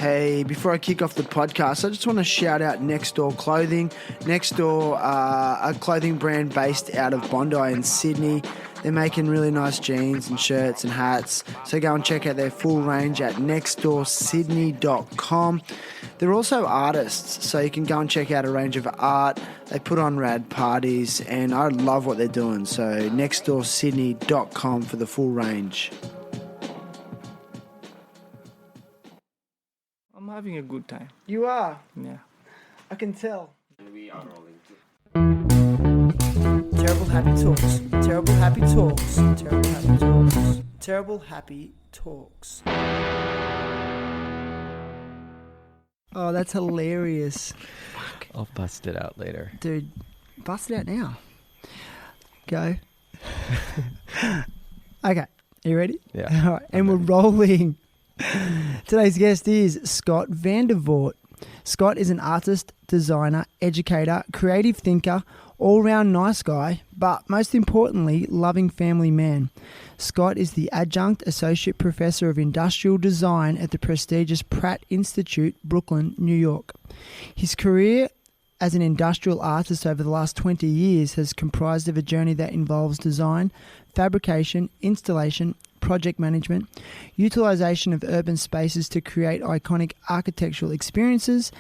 Hey, before I kick off the podcast, I just want to shout out Next Door Clothing. Next Door, a clothing brand based out of Bondi in Sydney. They're making really nice jeans and shirts and hats. So go and check out their full range at nextdoorsydney.com. They're also artists, so you can go and check out a range of art. They put on rad parties, and I love what they're doing. So nextdoorsydney.com for the full range. I'm having a good time. You are? Yeah. I can tell. We are rolling too. Terrible happy talks. Terrible happy talks. Terrible happy talks. Terrible happy talks. Oh, that's hilarious. Fuck. I'll bust it out later. Dude, bust it out now. Go. Okay. Are you ready? Yeah. All right. And we're rolling. Today's guest is Scott Vandervoort. Scott is an artist, designer, educator, creative thinker, all-round nice guy, but most importantly, loving family man. Scott is the Adjunct Associate Professor of Industrial Design at the prestigious Pratt Institute Brooklyn, New York. His career as an industrial artist over the last 20 years has comprised of a journey that involves design, fabrication, installation, project management, utilization of urban spaces to create iconic architectural experiences,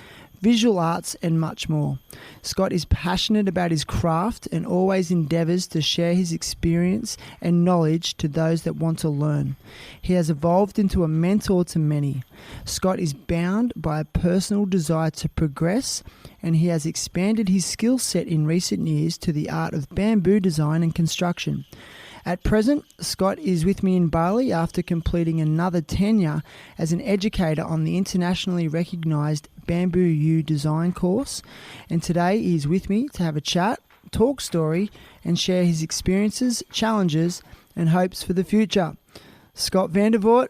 visual arts, and much more. Scott is passionate about his craft and always endeavours to share his experience and knowledge to those that want to learn. He has evolved into a mentor to many. Scott is bound by a personal desire to progress, and he has expanded his skill set in recent years to the art of bamboo design and construction. At present, Scott is with me in Bali after completing another tenure as an educator on the internationally recognised Bamboo U design course. And today he is with me to have a chat, talk story, and share his experiences, challenges, and hopes for the future. Scott Vandervoort,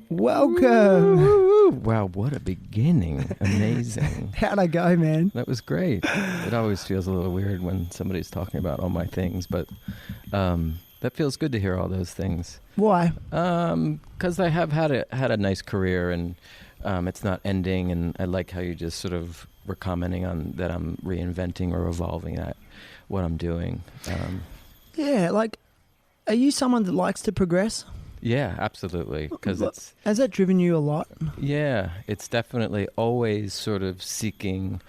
welcome. Woo! Wow, what a beginning. Amazing. How'd I go, man? That was great. It always feels a little weird when somebody's talking about all my things, but that feels good to hear all those things. Why? Because I have had a nice career, and it's not ending, and I like how you just sort of were commenting on that I'm reinventing or evolving at what I'm doing. Yeah, like, are you someone that likes to progress? Yeah, absolutely. Because it's... Has that driven you a lot? Yeah, it's definitely always sort of seeking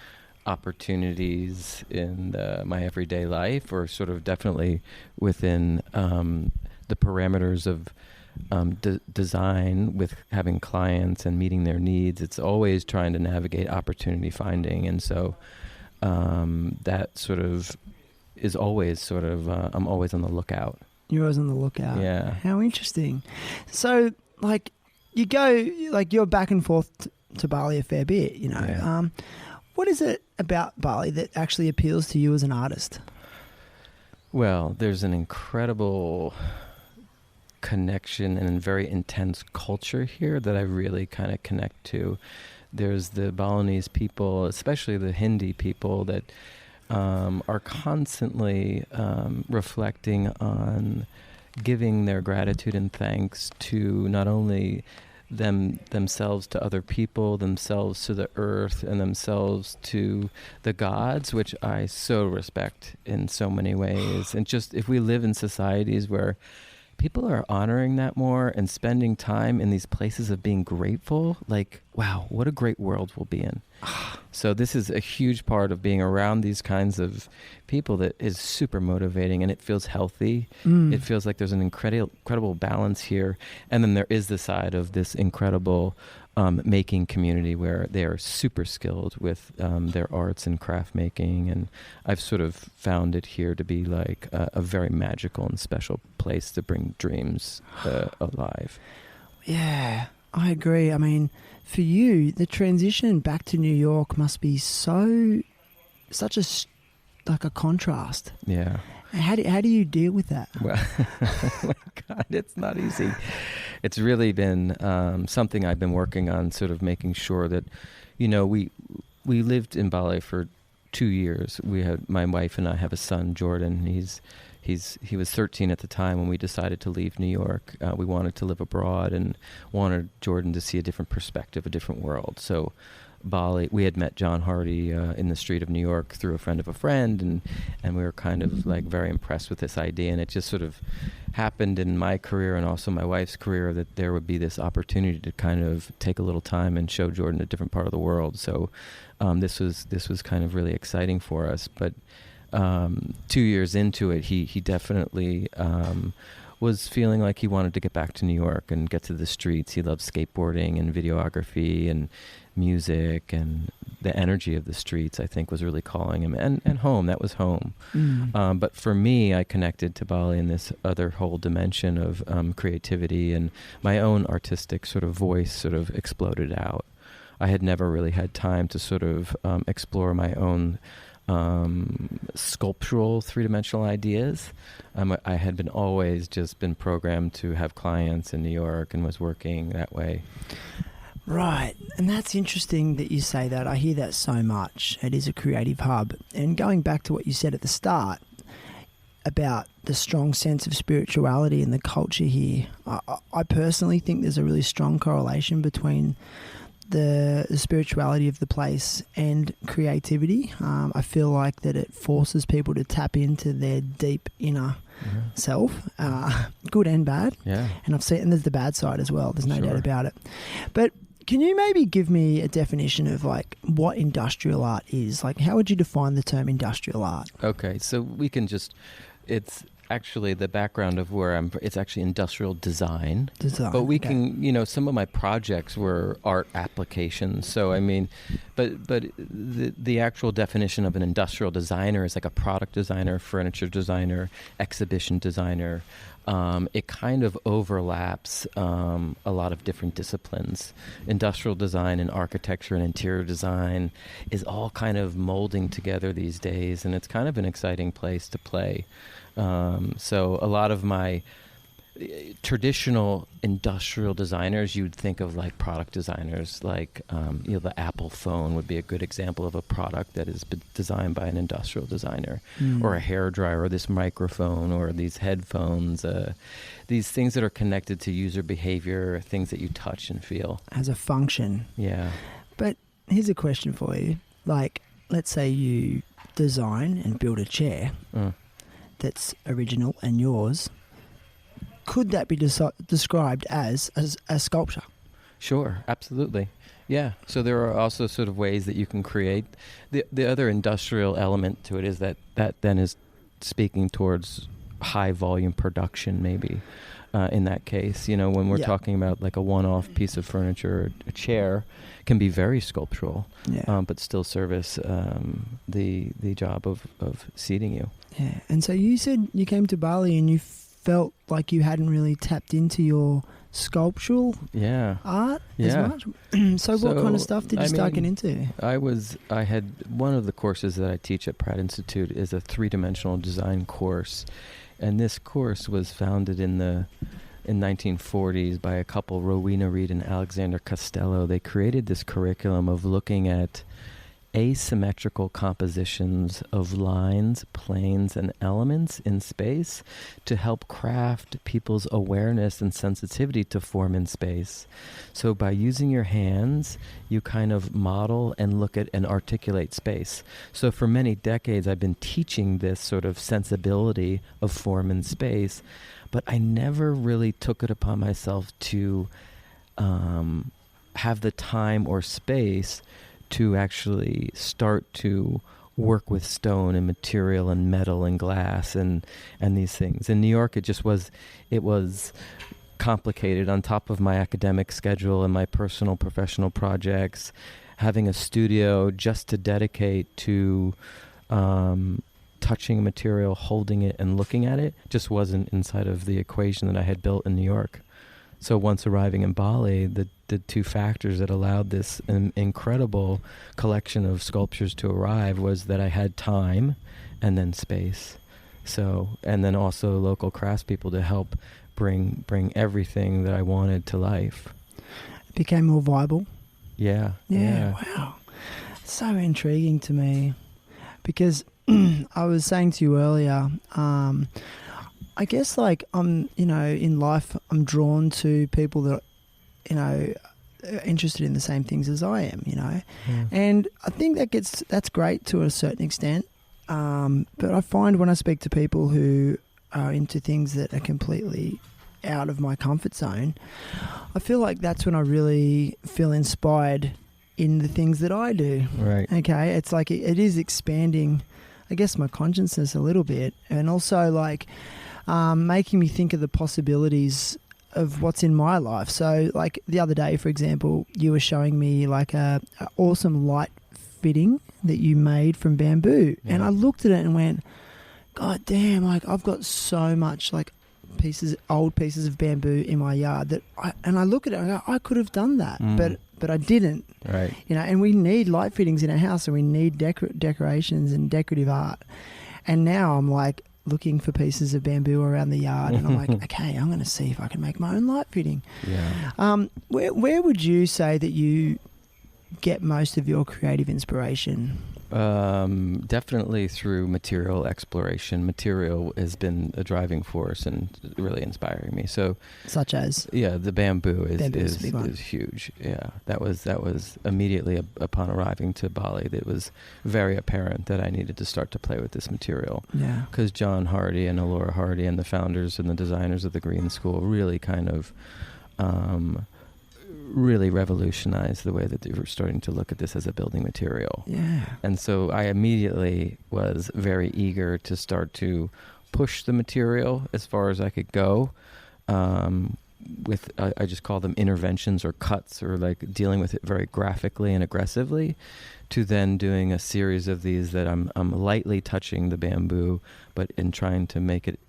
opportunities in my everyday life, or sort of definitely within the parameters of design, with having clients and meeting their needs. It's always trying to navigate opportunity finding, and so that sort of is always sort of I'm always on the lookout. You're always on the lookout. Yeah. How interesting. So, like, you go, like, you're back and forth to Bali a fair bit, you know. Yeah. What is it about Bali that actually appeals to you as an artist? Well, there's an incredible connection and very intense culture here that I really kind of connect to. There's the Balinese people, especially the Hindi people, that are constantly reflecting on giving their gratitude and thanks to not only themselves to other people, themselves to the earth, and themselves to the gods, which I so respect in so many ways. And just if we live in societies where people are honoring that more and spending time in these places of being grateful, like, wow, what a great world we'll be in. So this is a huge part of being around these kinds of people that is super motivating, and it feels healthy. It feels like there's an incredible balance here. And then there is the side of this incredible making community where they are super skilled with their arts and craft making. And I've sort of found it here to be like a very magical and special place to bring dreams alive. Yeah, I agree. I mean, for you, the transition back to New York must be such a contrast. Yeah. How do you deal with that? Well, oh my God, it's not easy. It's really been something I've been working on, sort of making sure that, you know, we lived in Bali for 2 years. My wife and I have a son, Jordan. He's, he was 13 at the time when we decided to leave New York. We wanted to live abroad and wanted Jordan to see a different perspective, a different world. So Bali, we had met John Hardy in the street of New York through a friend of a friend, and we were kind of like very impressed with this idea, and it just sort of happened in my career and also my wife's career that there would be this opportunity to kind of take a little time and show Jordan a different part of the world. So this was kind of really exciting for us. But 2 years into it, he definitely was feeling like he wanted to get back to New York and get to the streets. He loved skateboarding and videography and music, and the energy of the streets, I think, was really calling him. And home, that was home. But for me, I connected to Bali in this other whole dimension of creativity, and my own artistic sort of voice sort of exploded out. I had never really had time to sort of explore my own sculptural three-dimensional ideas. I had been always just been programmed to have clients in New York and was working that way. Right, and that's interesting that you say that. I hear that so much. It is a creative hub. And going back to what you said at the start about the strong sense of spirituality in the culture here, I personally think there's a really strong correlation between the spirituality of the place and creativity. I feel like that it forces people to tap into their deep inner self, good and bad. Yeah. And and there's the bad side as well. There's no Sure. doubt about it. But can you maybe give me a definition of like what industrial art is? Like, how would you define the term industrial art? Okay, so we can just, it's actually the background of where it's actually industrial design. But we can, some of my projects were art applications. So, I mean, but the actual definition of an industrial designer is like a product designer, furniture designer, exhibition designer. It kind of overlaps a lot of different disciplines. Industrial design and architecture and interior design is all kind of molding together these days, and it's kind of an exciting place to play. So a lot of my traditional industrial designers, you'd think of like product designers, like the Apple phone would be a good example of a product that is designed by an industrial designer, or a hairdryer, or this microphone, or these headphones, these things that are connected to user behavior, things that you touch and feel. As a function. Yeah. But here's a question for you. Like, let's say you design and build a chair that's original and yours. Could that be described as a sculpture? Sure, absolutely. Yeah. So there are also sort of ways that you can create. The other industrial element to it is that then is speaking towards high volume production, maybe. In that case, when we're talking about like a one-off piece of furniture, a chair can be very sculptural, but still service the job of seating you. Yeah. And so you said you came to Bali and you felt like you hadn't really tapped into your sculptural art as much. So what kind of stuff did you start getting into? I had one of the courses that I teach at Pratt Institute is a three-dimensional design course. And this course was founded in 1940s by a couple, Rowena Reed and Alexander Costello. They created this curriculum of looking at asymmetrical compositions of lines, planes, and elements in space to help craft people's awareness and sensitivity to form in space. So by using your hands, you kind of model and look at and articulate space. So for many decades, I've been teaching this sort of sensibility of form in space, but I never really took it upon myself to have the time or space to actually start to work with stone and material and metal and glass and these things. In New York, it was complicated on top of my academic schedule and my personal professional projects. Having a studio just to dedicate to touching material, holding it, and looking at it just wasn't inside of the equation that I had built in New York. So once arriving in Bali, the two factors that allowed this incredible collection of sculptures to arrive was that I had time and then space. So, and then also local craftspeople to help bring everything that I wanted to life. It became more viable. Yeah. Wow. So intriguing to me. because I was saying to you earlier, I guess like in life, I'm drawn to people that, are interested in the same things as I am, and I think that's great to a certain extent. But I find when I speak to people who are into things that are completely out of my comfort zone, I feel like that's when I really feel inspired in the things that I do. Right. Okay. It's like it is expanding, I guess, my consciousness a little bit, and also like making me think of the possibilities of what's in my life. So like the other day, for example, you were showing me like a awesome light fitting that you made from bamboo. Yeah. And I looked at it and went, God damn, like I've got so much like old pieces of bamboo in my yard that I look at it and I go, I could have done that, but I didn't. Right. And we need light fittings in our house, and we need decorations and decorative art. And now I'm like looking for pieces of bamboo around the yard, and I'm like, okay, I'm going to see if I can make my own light fitting. Yeah. Where would you say that you get most of your creative inspiration? Definitely through material exploration. Material has been a driving force and really inspiring me. So, such as, the bamboo is huge. Yeah, that was immediately upon arriving to Bali. It was very apparent that I needed to start to play with this material. Yeah, because John Hardy and Alora Hardy and the founders and the designers of the Green School really kind of really revolutionized the way that they were starting to look at this as a building material. Yeah. And so I immediately was very eager to start to push the material as far as I could go. I just call them interventions or cuts, or like dealing with it very graphically and aggressively, to then doing a series of these that I'm lightly touching the bamboo, but in trying to make it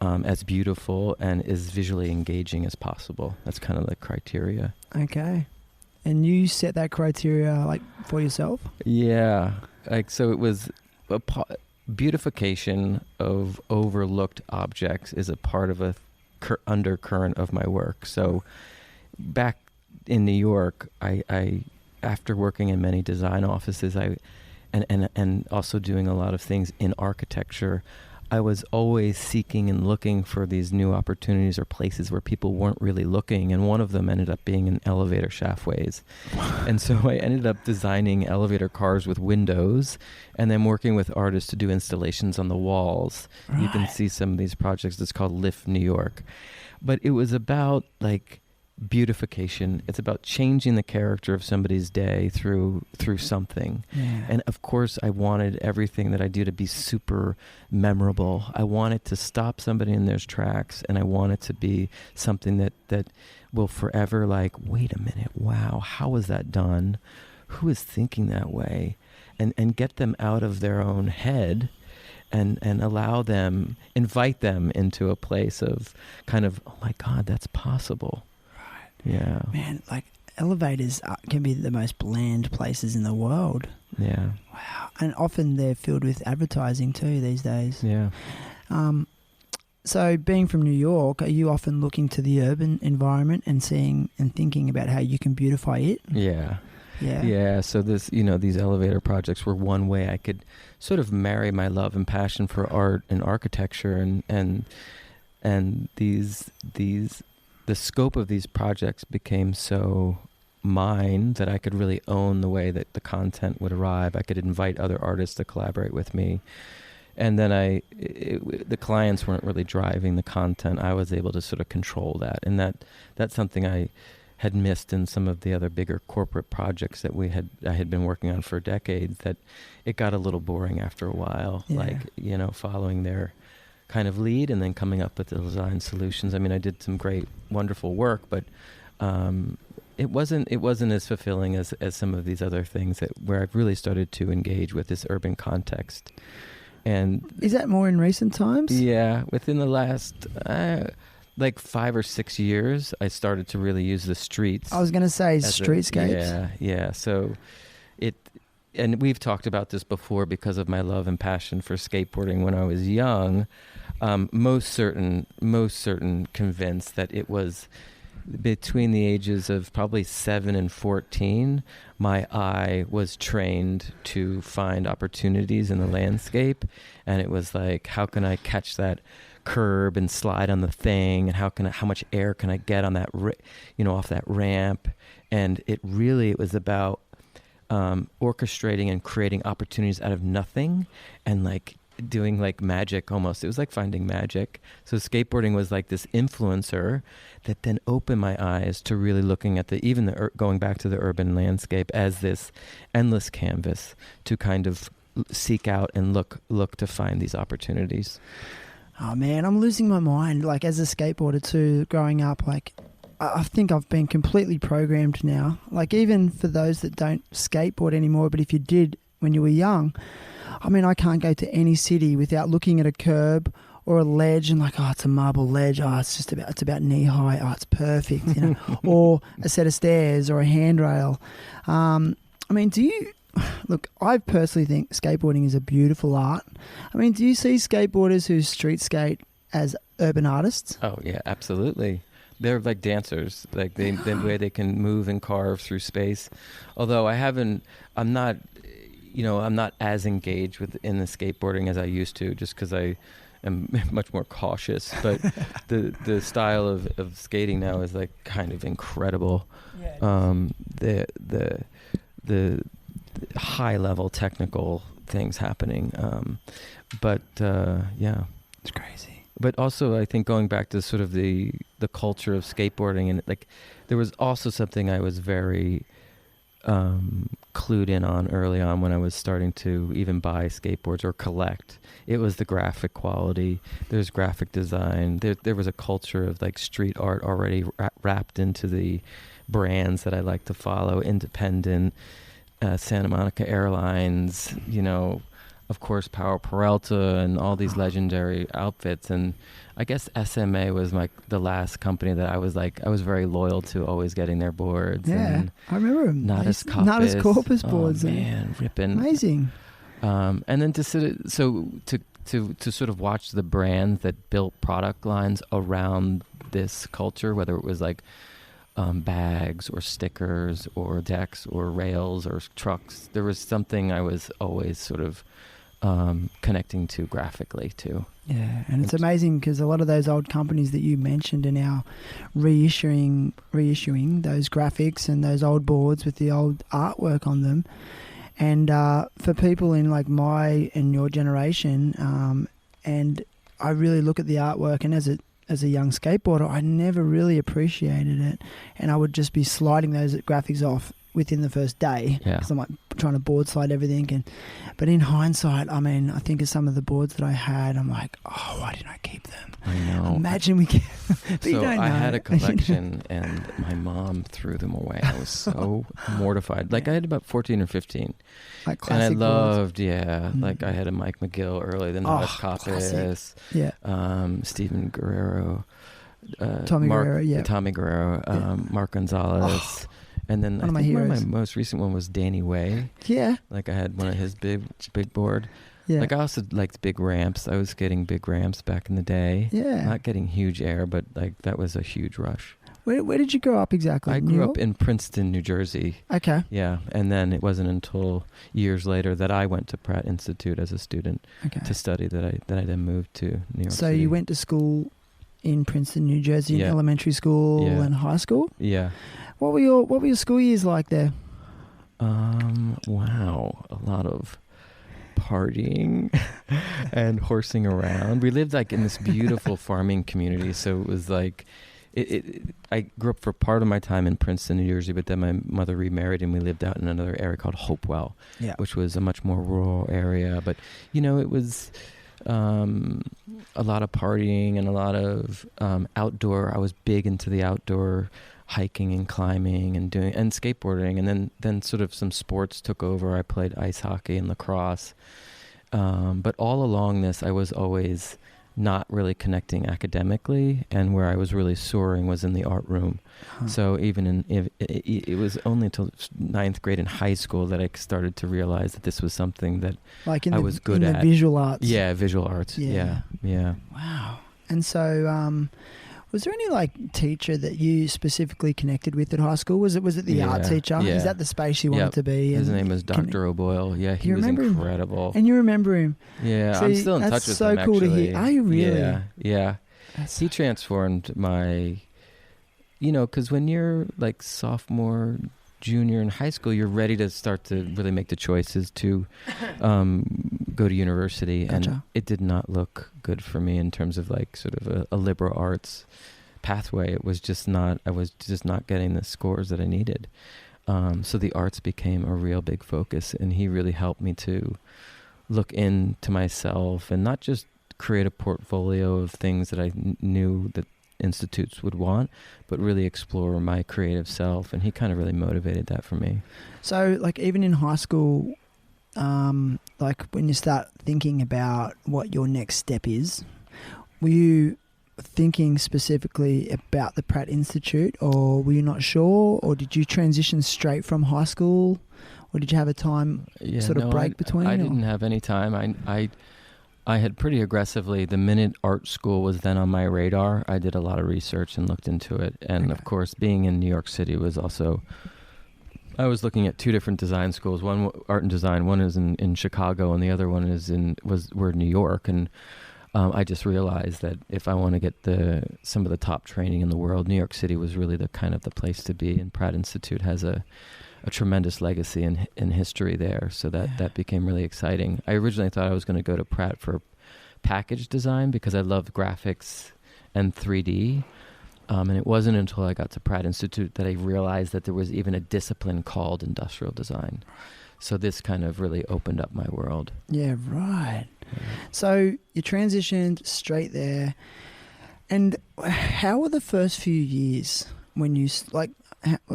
as beautiful and as visually engaging as possible. That's kind of the criteria. Okay. And you set that criteria like for yourself? Yeah. Like, so it was beautification of overlooked objects is a part of a undercurrent of my work. So back in New York, I after working in many design offices, and also doing a lot of things in architecture, I was always seeking and looking for these new opportunities or places where people weren't really looking, and one of them ended up being in elevator shaftways. And so I ended up designing elevator cars with windows, and then working with artists to do installations on the walls. Right. You can see some of these projects. It's called Lift New York. But it was about like beautification. It's about changing the character of somebody's day through something. Yeah. And of course I wanted everything that I do to be super memorable. I want it to stop somebody in their tracks, and I want it to be something that will forever like, wait a minute, wow, how was that done? Who is thinking that way? And get them out of their own head and invite them into a place of kind of, oh my God, that's possible. Yeah. Man, like elevators can be the most bland places in the world. Yeah. Wow. And often they're filled with advertising too these days. Yeah. So being from New York, are you often looking to the urban environment and seeing and thinking about how you can beautify it? Yeah. Yeah. Yeah. So these elevator projects were one way I could sort of marry my love and passion for art and architecture and the scope of these projects became so mine that I could really own the way that the content would arrive. I could invite other artists to collaborate with me. And then the clients weren't really driving the content. I was able to sort of control that. And that's something I had missed in some of the other bigger corporate projects that I had been working on for decades, that it got a little boring after a while, following their kind of lead and then coming up with the design solutions. I mean, I did some great, wonderful work, but it wasn't as fulfilling as some of these other things where I've really started to engage with this urban context. And is that more in recent times? Yeah, within the last 5 or 6 years, I started to really use the streets. I was going to say streetscapes. Yeah. So and we've talked about this before because of my love and passion for skateboarding when I was young. Most certain convinced that it was between the ages of probably 7 and 14, my eye was trained to find opportunities in the landscape. And it was like, how can I catch that curb and slide on the thing? And how much air can I get on that, off that ramp? And it was about orchestrating and creating opportunities out of nothing, and like doing like magic almost. It was like finding magic. So skateboarding was like this influencer that then opened my eyes to really looking at going back to the urban landscape as this endless canvas to kind of seek out and look to find these opportunities. Oh man, I'm losing my mind. Like as a skateboarder too, growing up, like I think I've been completely programmed now. Like even for those that don't skateboard anymore, but if you did when you were young, I mean, I can't go to any city without looking at a curb or a ledge and like, oh, it's a marble ledge. Oh, it's about knee high. Oh, it's perfect, or a set of stairs or a handrail. I mean, look, I personally think skateboarding is a beautiful art. I mean, do you see skateboarders who street skate as urban artists? Oh yeah, absolutely. They're like dancers, like the way they can move and carve through space. Although I'm not as engaged in the skateboarding as I used to, just because I am much more cautious. But the style of skating now is like kind of incredible. Yeah, the high level technical things happening. Yeah, it's crazy. But also, I think going back to sort of the culture of skateboarding, and like there was also something I was very clued in on early on when I was starting to even buy skateboards or collect. It was the graphic quality. There's graphic design. There was a culture of like street art already wrapped into the brands that I like to follow. Independent, Santa Monica Airlines, of course, Power Peralta and all these legendary outfits. And I guess SMA was the last company that I was very loyal to, always getting their boards. Yeah, and I remember them. Not as Corpus boards. Oh man, ripping. Amazing. And then to sort of watch the brands that built product lines around this culture, whether it was like bags or stickers or decks or rails or trucks. There was something I was always sort of connecting to graphically too. Yeah, and it's amazing because a lot of those old companies that you mentioned are now reissuing those graphics and those old boards with the old artwork on them. And for people in like my and your generation, and I really look at the artwork, and as a young skateboarder, I never really appreciated it, and I would just be sliding those graphics off within the first day because I'm like trying to board slide everything. But in hindsight, I mean, I think of some of the boards that I had, I'm like, oh, why didn't I keep them? I know. Imagine we kept them. So I had a collection and my mom threw them away. I was so mortified. Like I had about 14 or 15. Like classic and I loved, boards. Like I had a Mike McGill early, then Wes Coppice, Steven Guerrero, Tommy Guerrero, Mark Gonzalez. And then I think one of my most recent one was Danny Way. Yeah. Like I had one of his big board. Yeah. Like I also liked big ramps. I was getting big ramps back in the day. Yeah. Not getting huge air, but like that was a huge rush. Where did you grow up exactly? I grew up in Princeton, New Jersey. Okay. Yeah. And then it wasn't until years later that I went to Pratt Institute as a student to study that I then moved to New York City. So you went to school in Princeton, New Jersey, in elementary school and high school? Yeah. What were your school years like there? Wow, a lot of partying and horsing around. We lived like in this beautiful farming community, so it was like I grew up for part of my time in Princeton, New Jersey, but then my mother remarried and we lived out in another area called Hopewell, which was a much more rural area. But it was a lot of partying and a lot of outdoor. I was big into the outdoor hiking and climbing and skateboarding, and then sort of some sports took over. I played ice hockey and lacrosse, but all along this I was always not really connecting academically, and where I was really soaring was in the art room. So even it was only until 9th grade in high school that I started to realize that this was something that I was good at. Visual arts. Yeah, visual arts. Yeah. Wow. And so Was there any like teacher that you specifically connected with at high school? Was it the art teacher? Yeah. Is that the space you wanted to be? His name was Dr. O'Boyle. Yeah, he was incredible. And you remember him? Yeah, I'm still in touch with him. That's so cool to hear. Are you really? Yeah. He transformed my, because when you're like sophomore, junior in high school, you're ready to start to really make the choices to go to university. Gotcha. And it did not look good for me in terms of like sort of a liberal arts pathway. It was just not, I was just not getting the scores that I needed. So the arts became a real big focus, and he really helped me to look into myself and not just create a portfolio of things that I knew that institutes would want, but really explore my creative self. And he kind of really motivated that for me. So like even in high school, like when you start thinking about what your next step is, were you thinking specifically about the Pratt Institute, or were you not sure, or did you transition straight from high school, or did you have a time break between? I didn't have any time. I had pretty aggressively, the minute art school was then on my radar, I did a lot of research and looked into it. And of course, being in New York City was also, I was looking at two different design schools. One art and design, one is in Chicago, and the other one were New York. And I just realized that if I want to get some of the top training in the world, New York City was really the kind of the place to be. And Pratt Institute has a tremendous legacy in history there. So that became really exciting. I originally thought I was going to go to Pratt for package design because I loved graphics and 3D. And it wasn't until I got to Pratt Institute that I realized that there was even a discipline called industrial design. So this kind of really opened up my world. Yeah, right. Yeah. So you transitioned straight there. And how were the first few years when you, like,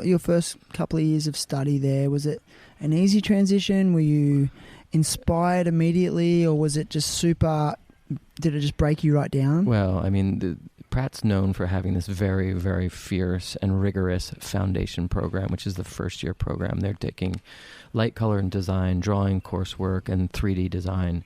your first couple of years of study there? Was it an easy transition? Were you inspired immediately, or was it just did it just break you right down? Well, I mean, Pratt's known for having this very, very fierce and rigorous foundation program, which is the first year program. They're taking light, color, and design, drawing coursework, and 3D design.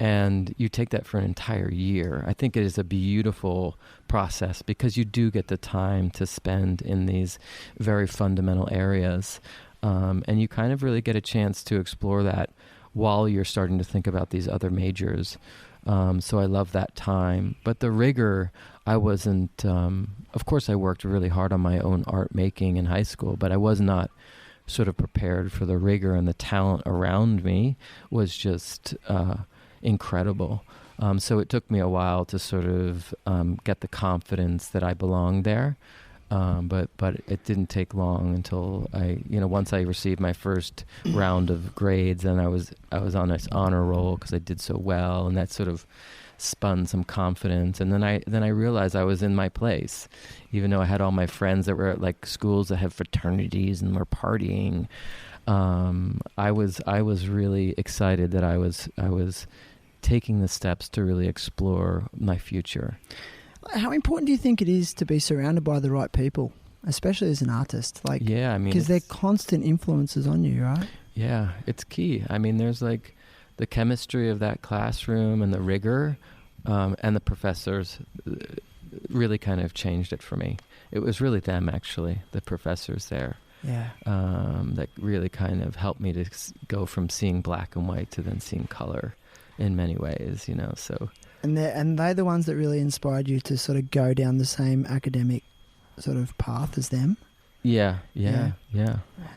And you take that for an entire year. I think it is a beautiful process because you do get the time to spend in these very fundamental areas. And you kind of really get a chance to explore that while you're starting to think about these other majors. So I love that time. But the rigor, I wasn't, of course I worked really hard on my own art making in high school, but I was not sort of prepared for the rigor, and the talent around me was just incredible. So it took me a while to sort of get the confidence that I belonged there. But it didn't take long until once I received my first round of grades, and I was on this honor roll because I did so well, and that sort of spun some confidence. And then I realized I was in my place, even though I had all my friends that were at like schools that have fraternities and were partying. I was really excited that I was taking the steps to really explore my future. How important do you think it is to be surrounded by the right people, especially as an artist? Like, yeah, I mean, because they're constant influences on you, right? Yeah, it's key. I mean, there's like the chemistry of that classroom and the rigor, and the professors really kind of changed it for me. It was really them, actually, the professors there. Yeah. That really kind of helped me to go from seeing black and white to then seeing color in many ways, so. And they're the ones that really inspired you to sort of go down the same academic sort of path as them? Yeah.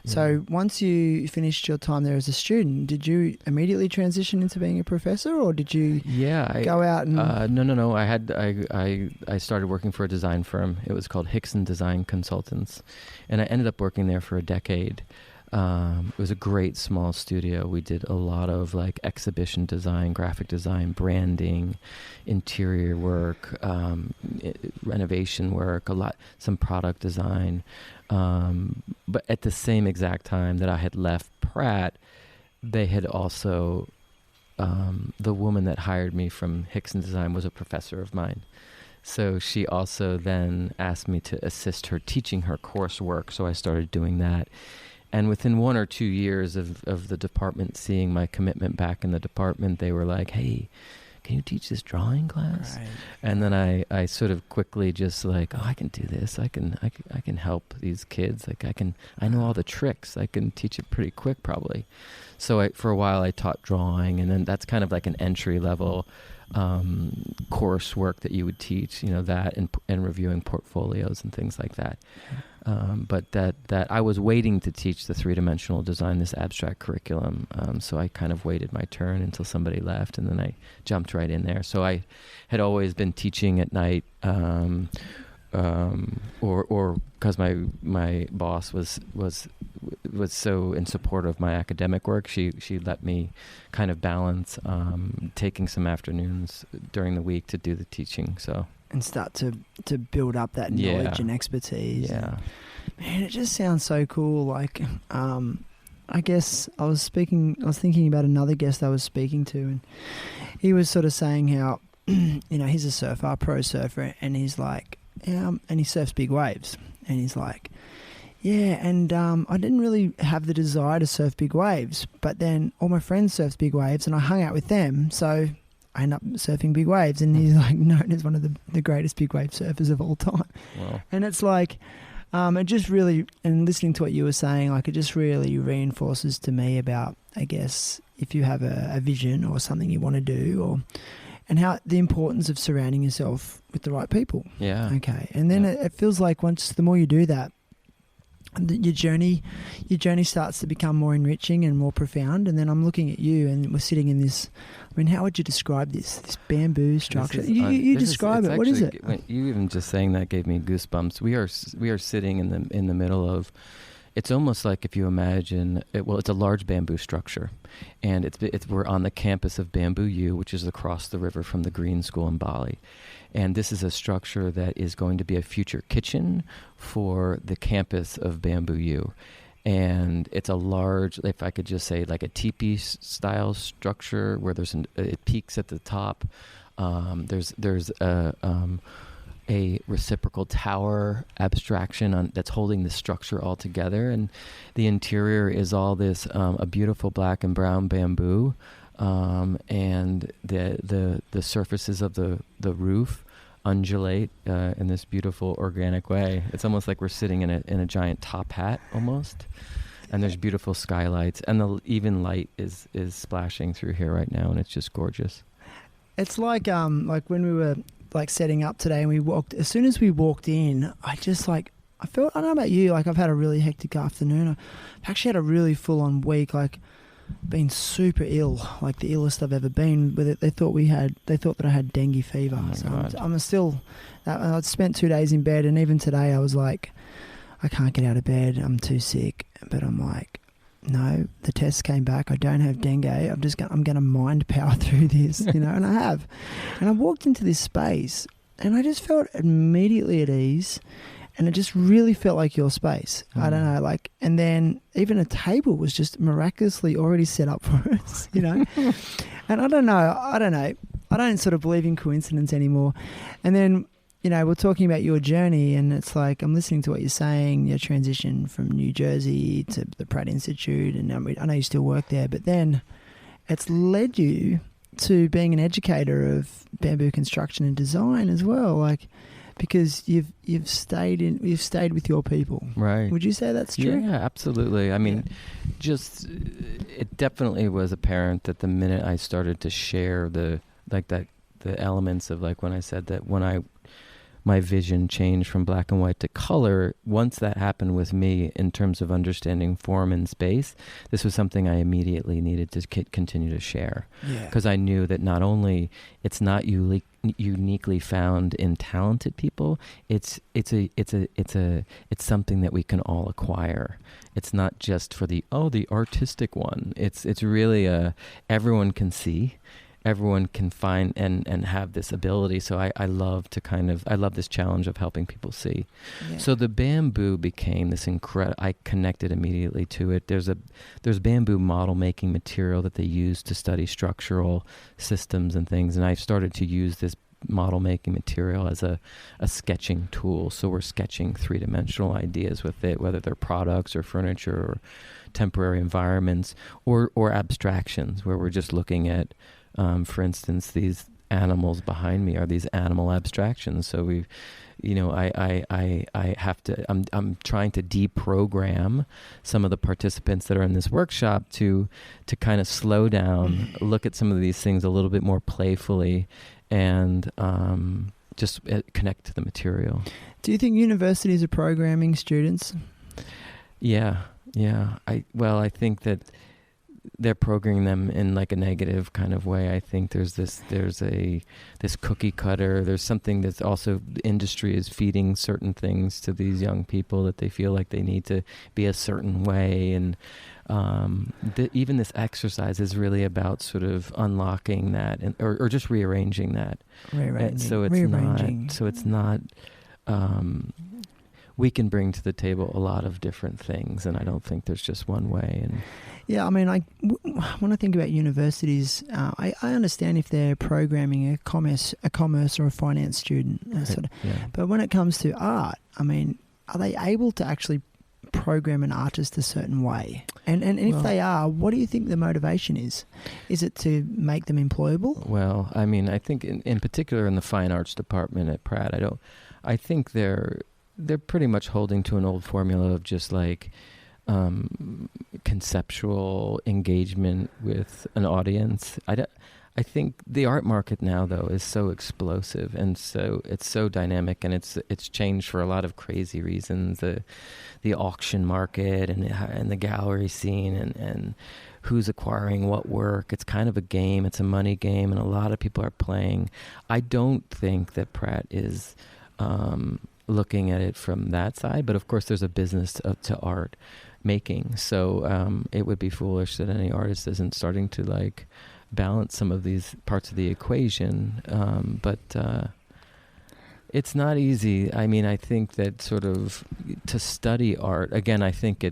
So once you finished your time there as a student, did you immediately transition into being a professor, or did you go out and... No. I started working for a design firm. It was called Hickson Design Consultants. And I ended up working there for a decade. It was a great small studio. We did a lot of like exhibition design, graphic design, branding, interior work, renovation work, some product design. But at the same exact time that I had left Pratt, they had also, the woman that hired me from Hickson Design was a professor of mine. So she also then asked me to assist her teaching her coursework. So I started doing that. And within 1 or 2 years of the department seeing my commitment back in the department, they were like, hey, can you teach this drawing class? Right. And then I sort of quickly just like, oh, I can do this. I can help these kids. Like I know all the tricks. I can teach it pretty quick probably. So for a while I taught drawing, and then that's kind of like an entry level coursework that you would teach, that and reviewing portfolios and things like that. But that I was waiting to teach the three-dimensional design, this abstract curriculum. So I kind of waited my turn until somebody left, and then I jumped right in there. So I had always been teaching at night, or because my boss was so in support of my academic work, she let me kind of balance taking some afternoons during the week to do the teaching. So and start to build up that knowledge and expertise. Yeah, man, it just sounds so cool. Like, I guess I was thinking about another guest I was speaking to, and he was sort of saying how, he's a surfer, pro surfer, and he's like, and he surfs big waves, and he's like, yeah, and I didn't really have the desire to surf big waves, but then all my friends surfed big waves, and I hung out with them, so I ended up surfing big waves. And he's like known as one of the greatest big wave surfers of all time. wow. And it's like, it just really, and listening to what you were saying, like it just really reinforces to me about, I guess, if you have a vision or something you want to do, and how the importance of surrounding yourself with the right people. Yeah. Okay. And then it feels like the more you do that, your journey starts to become more enriching and more profound. And then I'm looking at you, and we're sitting in this. I mean, how would you describe this bamboo structure? You describe it. What is it? You even just saying that gave me goosebumps. We are sitting in the middle of. It's almost like if you imagine it. Well, it's a large bamboo structure, and we're on the campus of Bamboo U, which is across the river from the Green School in Bali. And this is a structure that is going to be a future kitchen for the campus of Bamboo U. And it's a large, if I could just say, like a teepee style structure where it peaks at the top. There's a reciprocal tower abstraction that's holding the structure all together, and the interior is all this a beautiful black and brown bamboo. And the surfaces of the roof undulate in this beautiful organic way. It's almost like we're sitting in a giant top hat almost. And there's beautiful skylights, and the even light is splashing through here right now, and it's just gorgeous. It's like when we were like setting up today, and as soon as we walked in, I felt, I don't know about you, like I've had a really hectic afternoon. I've actually had a really full-on week, like been super ill, like the illest I've ever been with it. They thought that I had dengue fever. Oh so I'm still, I'd spent 2 days in bed, and even today I was like, I can't get out of bed, I'm too sick. But I'm like, no, the tests came back, I don't have dengue, I'm going to mind power through this, and I have. And I walked into this space, and I just felt immediately at ease, and it just really felt like your space. I don't know, and then even a table was just miraculously already set up for us, And I don't know, I don't sort of believe in coincidence anymore. And then, we're talking about your journey, and it's like I'm listening to what you're saying, your transition from New Jersey to the Pratt Institute, and I know you still work there, but then it's led you to being an educator of bamboo construction and design as well, like because you've stayed with your people. Right. Would you say that's true? Yeah, absolutely. I mean, it definitely was apparent that the minute I started to share the elements of like when I said that my vision changed from black and white to color. Once that happened with me in terms of understanding form and space, this was something I immediately needed to continue to share. Because I knew that not only it's not uniquely found in talented people, it's something that we can all acquire. It's not just for the artistic one. It's really everyone can see. Everyone can find and have this ability. So I love this challenge of helping people see. Yeah. So the bamboo became this I connected immediately to it. There's bamboo model making material that they use to study structural systems and things. And I started to use this model making material as a sketching tool. So we're sketching three-dimensional ideas with it, whether they're products or furniture or temporary environments or abstractions where we're just looking at, for instance, these animals behind me are these animal abstractions. So we've, I have to, I'm trying to deprogram some of the participants that are in this workshop to kind of slow down, look at some of these things a little bit more playfully, and just connect to the material. Do you think universities are programming students? Yeah. I think that they're programming them in like a negative kind of way. I think there's this cookie cutter. There's something that's also, the industry is feeding certain things to these young people that they feel like they need to be a certain way. And even this exercise is really about sort of unlocking that, or just rearranging that. So it's not. We can bring to the table a lot of different things, and I don't think there's just one way. And yeah, I mean, when I think about universities, I understand if they're programming a commerce or a finance student, but when it comes to art, I mean, are they able to actually program an artist a certain way? And if they are, what do you think the motivation is? Is it to make them employable? Well, I mean, I think in particular in the fine arts department at Pratt, I think they're pretty much holding to an old formula of just like conceptual engagement with an audience. I think the art market now, though, is so explosive, and so it's so dynamic, and it's changed for a lot of crazy reasons. The auction market and the gallery scene and who's acquiring what work. It's kind of a game. It's a money game, and a lot of people are playing. I don't think that Pratt is looking at it from that side, but of course there's a business to art making. So it would be foolish that any artist isn't starting to like balance some of these parts of the equation. But it's not easy. I mean, I think that sort of to study art, again, I think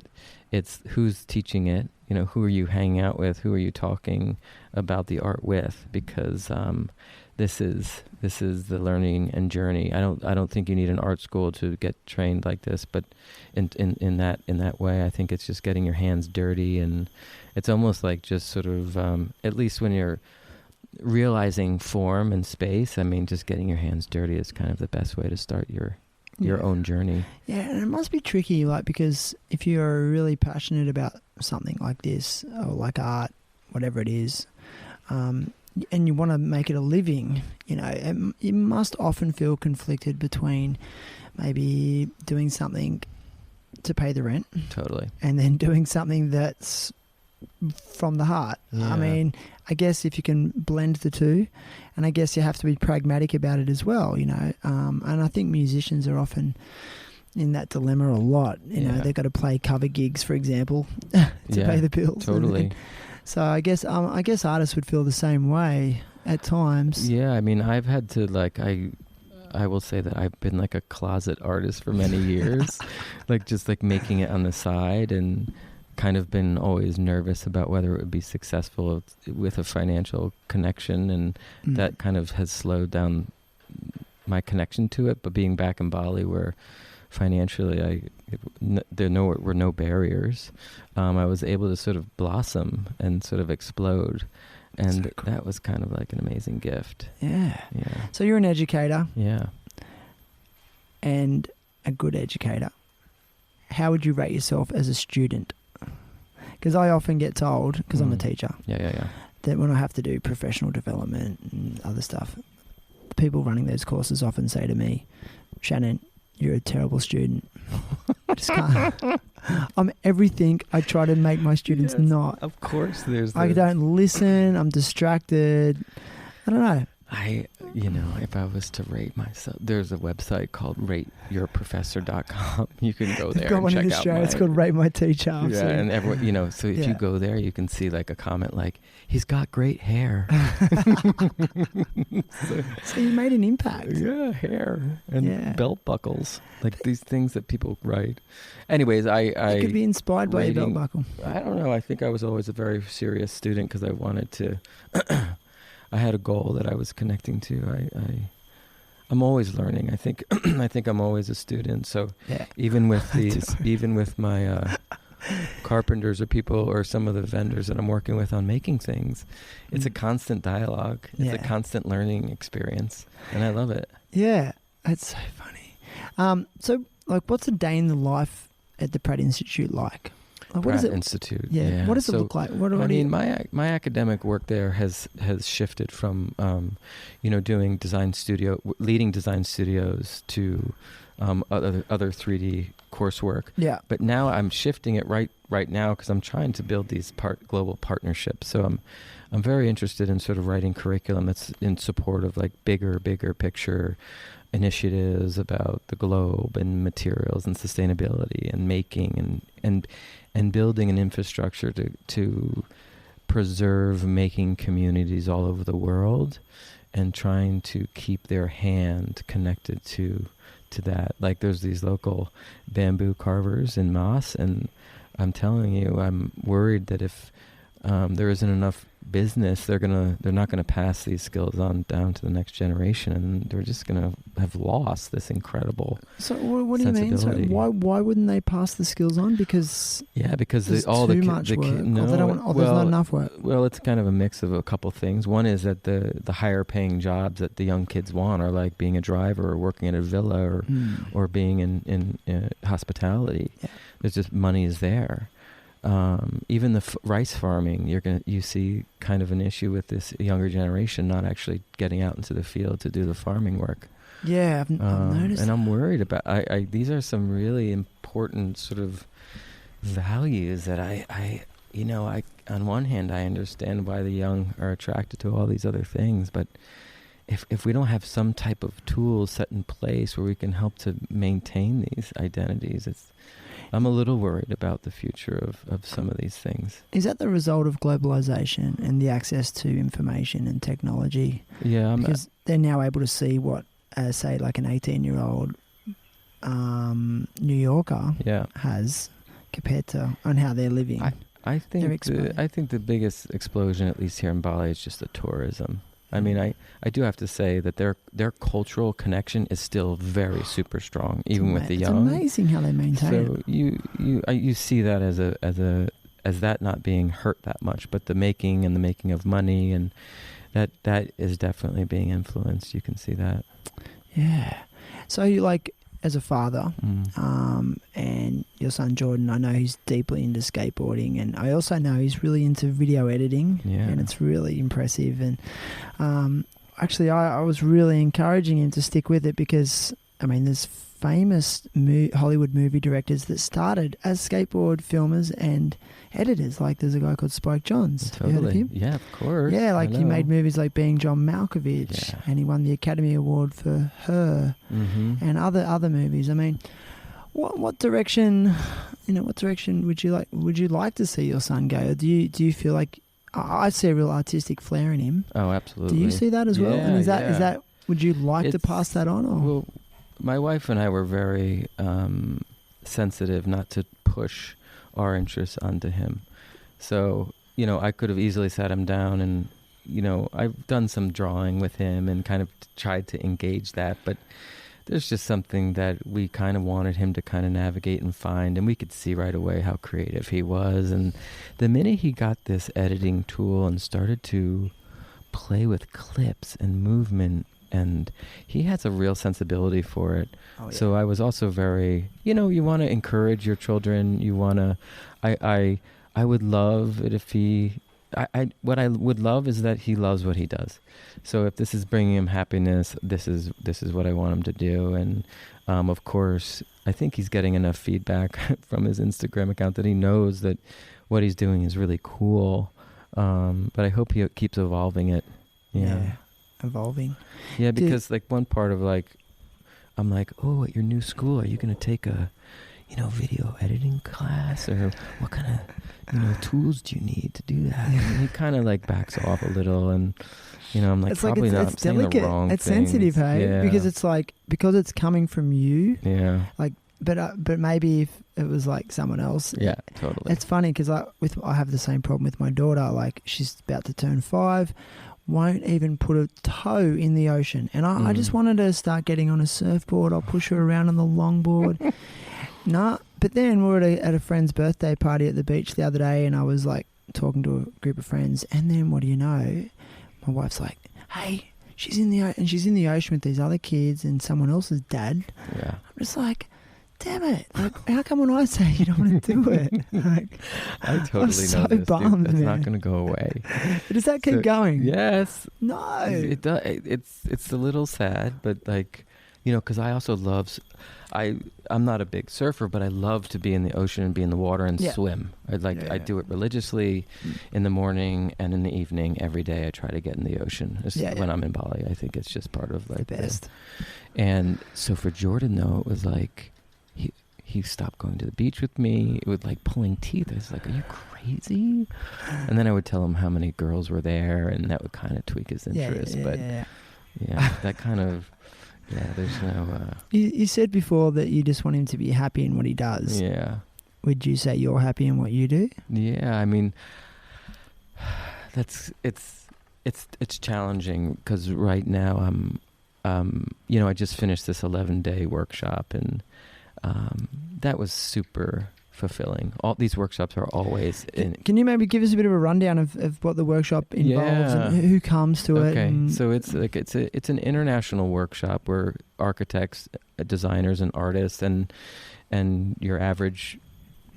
it's who's teaching it, who are you hanging out with, who are you talking about the art with, because this is the learning and journey. I don't think you need an art school to get trained like this, but in that way, I think it's just getting your hands dirty, and it's almost like just sort of at least when you're realizing form and space. I mean, just getting your hands dirty is kind of the best way to start your own journey. Yeah, and it must be tricky, like, because if you're really passionate about something like this, or like art, whatever it is, and you want to make it a living, you must often feel conflicted between maybe doing something to pay the rent. Totally. And then doing something that's from the heart. Yeah. I mean, I guess if you can blend the two, and I guess you have to be pragmatic about it as well, and I think musicians are often in that dilemma a lot. They've got to play cover gigs, for example, to pay the bills. Totally. So I guess artists would feel the same way at times. Yeah, I mean, I've had to I will say that I've been like a closet artist for many years, just making it on the side, and kind of been always nervous about whether it would be successful with a financial connection, and that kind of has slowed down my connection to it. But being back in Bali, where financially there were no barriers, I was able to sort of blossom and sort of explode, and so cool. That was kind of like an amazing gift. Yeah. So you're an educator. Yeah. And a good educator. How would you rate yourself as a student? Because I often get told, because I'm a teacher, that when I have to do professional development and other stuff, the people running those courses often say to me, Shannon, you're a terrible student. I just can't. I'm everything I try to make my students not. Of course there's I don't listen, I'm distracted. I don't know. If I was to rate myself, there's a website called rateyourprofessor.com. You can go there and check out It's called Rate My Teacher. And everyone, so if you go there, you can see like a comment like, he's got great hair. So you made an impact. Yeah, hair and belt buckles, like these things that people write. Anyways, I could be inspired by your belt buckle. I don't know. I think I was always a very serious student because I wanted to. I had a goal that I was connecting to. I'm always learning. I think I'm always a student. So even with my carpenters or people or some of the vendors that I'm working with on making things. It's a constant dialogue. It's a constant learning experience, and I love it. Yeah, that's so funny. So, like, what's a day in the life at the Pratt Institute like? What Pratt is it? Institute. Yeah. What does it look like? My academic work there has shifted from, doing leading design studios to other 3D coursework. Yeah. But now I'm shifting it right now because I'm trying to build these global partnerships. So I'm very interested in sort of writing curriculum that's in support of like bigger picture initiatives about the globe and materials and sustainability and making and building an infrastructure to preserve making communities all over the world and trying to keep their hand connected to that. Like there's these local bamboo carvers in Maas, and I'm telling you, I'm worried that if there isn't enough business, they're not gonna pass these skills on down to the next generation, and they're just gonna have lost this incredible. So what do you mean? So why wouldn't they pass the skills on? Because there's too much work. There's not enough work. Well, it's kind of a mix of a couple things. One is that the higher paying jobs that the young kids want are like being a driver or working at a villa or being in hospitality. Yeah. There's just money is there. Even the rice farming, you see kind of an issue with this younger generation not actually getting out into the field to do the farming work. Yeah, I've noticed. And I'm worried about. These are some really important sort of values that I on one hand I understand why the young are attracted to all these other things, but if we don't have some type of tools set in place where we can help to maintain these identities, I'm a little worried about the future of some of these things. Is that the result of globalization and the access to information and technology? Yeah. Because they're now able to see what, say, like an 18-year-old New Yorker has compared to on how they're living. I think the biggest explosion, at least here in Bali, is just the tourism. I mean, I do have to say that their cultural connection is still very super strong, even with the young. It's amazing how they maintain it. So you see that as that not being hurt that much, but the making of money, and that is definitely being influenced. You can see that. Yeah. So you like, as a father, and your son Jordan, I know he's deeply into skateboarding, and I also know he's really into video editing, and it's really impressive. And actually, I was really encouraging him to stick with it because, I mean, there's famous Hollywood movie directors that started as skateboard filmers and editors. Like there's a guy called Spike Jonze. Totally. You heard of him? Yeah, of course. Yeah, like he made movies like Being John Malkovich, and he won the Academy Award for Her, and other movies. I mean, what direction would you like to see your son go? Or do you feel like I see a real artistic flair in him? Oh, absolutely. Do you see that as well? Yeah, and is that would you like to pass that on? Or? Well, my wife and I were very sensitive not to push our interests onto him. So, I could have easily sat him down and, I've done some drawing with him and kind of tried to engage that, but there's just something that we kind of wanted him to kind of navigate and find, and we could see right away how creative he was. And the minute he got this editing tool and started to play with clips and movement, and he has a real sensibility for it. Oh, yeah. So I was also very, you want to encourage your children. You want to, I would love it if what I would love is that he loves what he does. So if this is bringing him happiness, this is what I want him to do. And of course, I think he's getting enough feedback from his Instagram account that he knows that what he's doing is really cool. But I hope he keeps evolving it. Yeah. Evolving. Yeah, because like one part of like, I'm like, oh, at your new school, are you going to take a, video editing class, or what kind of, tools do you need to do that? And he kind of like backs off a little, and I'm like, it's probably not saying delicate. The wrong it's things. Sensitive, hey, yeah. Because it's like because it's coming from you. Yeah. Like, but maybe if it was like someone else. Yeah, totally. It's funny because I have the same problem with my daughter. Like she's about to turn 5. Won't even put a toe in the ocean. And I just wanted her to start getting on a surfboard. I'll push her around on the longboard. But then we were at a friend's birthday party at the beach the other day, and I was like talking to a group of friends, and then what do you know? My wife's like, "Hey, she's in the ocean with these other kids and someone else's dad." Yeah. I'm just like, damn it! Like, how come when I say you don't want to do it? Like, I totally know so this, bummed, dude. It's man. not going to go away. Does that keep going? Yes. No. It does. It's a little sad, but like, you know, because I also I'm not a big surfer, but I love to be in the ocean and be in the water and swim. I do it religiously in the morning and in the evening every day. I try to get in the ocean when I'm in Bali. I think it's just part of like the best. And so for Jordan though, it was like he stopped going to the beach with me. It was like pulling teeth. I was like, "Are you crazy?" And then I would tell him how many girls were there, and that would kind of tweak his interest. That kind of. Yeah, there's no... You said before that you just want him to be happy in what he does. Yeah. Would you say you're happy in what you do? Yeah, I mean, it's challenging because right now I just finished this 11-day workshop, and that was super fulfilling. All these workshops are always Can you maybe give us a bit of a rundown of what the workshop involves and who comes to it? Okay, so it's an international workshop where architects, designers, and artists and your average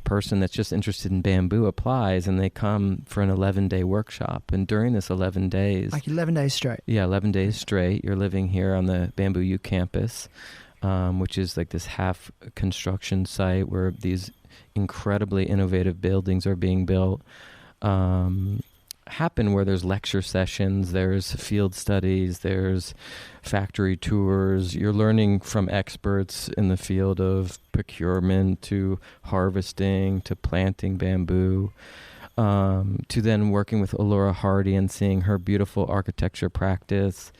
person that's just interested in bamboo applies, and they come for an 11-day workshop. And during this 11 days, like 11 days straight. Yeah, 11 days straight. You're living here on the Bamboo U campus, which is like this half construction site where these incredibly innovative buildings are being built, happen where there's lecture sessions, there's field studies, there's factory tours. You're learning from experts in the field of procurement to harvesting to planting bamboo, to then working with Allura Hardy and seeing her beautiful architecture practice.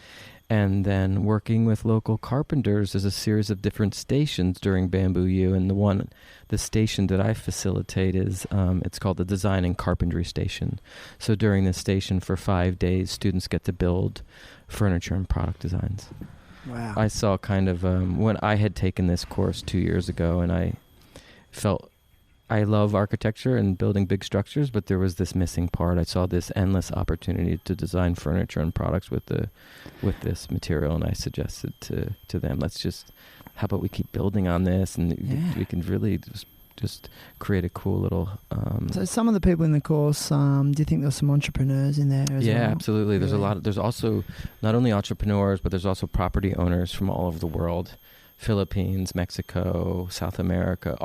And then working with local carpenters. There's a series of different stations during Bamboo U, and the station that I facilitate is, it's called the Design and Carpentry Station. So during this station for 5 days, students get to build furniture and product designs. Wow. I saw kind of, when I had taken this course 2 years ago, and I felt, I love architecture and building big structures, but there was this missing part. I saw this endless opportunity to design furniture and products with this material, and I suggested to them, how about we keep building on this, and we can really just create a cool little... So some of the people in the course, do you think there's some entrepreneurs in there as well? Yeah, absolutely. There's really? There's also not only entrepreneurs, but there's also property owners from all over the world. Philippines, Mexico, South America,